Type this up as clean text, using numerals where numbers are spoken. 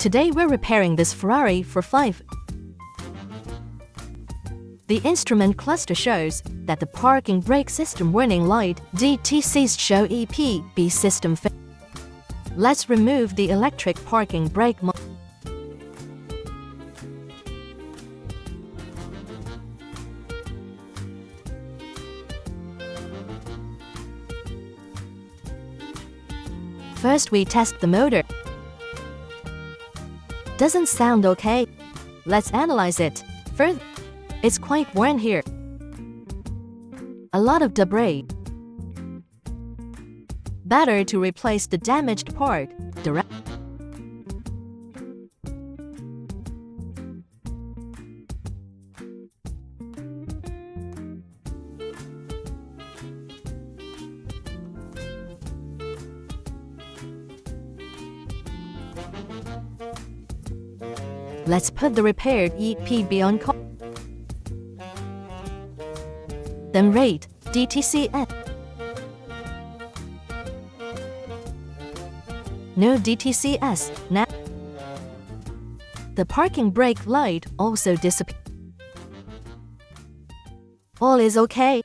Today we're repairing this Ferrari for 5. The instrument cluster shows that the parking brake system warning light DTCs show EPB system failure. Let's remove the electric parking brake First we test the motor. Doesn't sound okay. Let's analyze it further. It's quite worn here. A lot of debris. Better to replace the damaged part direct. Let's put the repaired EPB on call. Then rate DTCS. No DTCS. Now the parking brake light also disappeared. All is okay.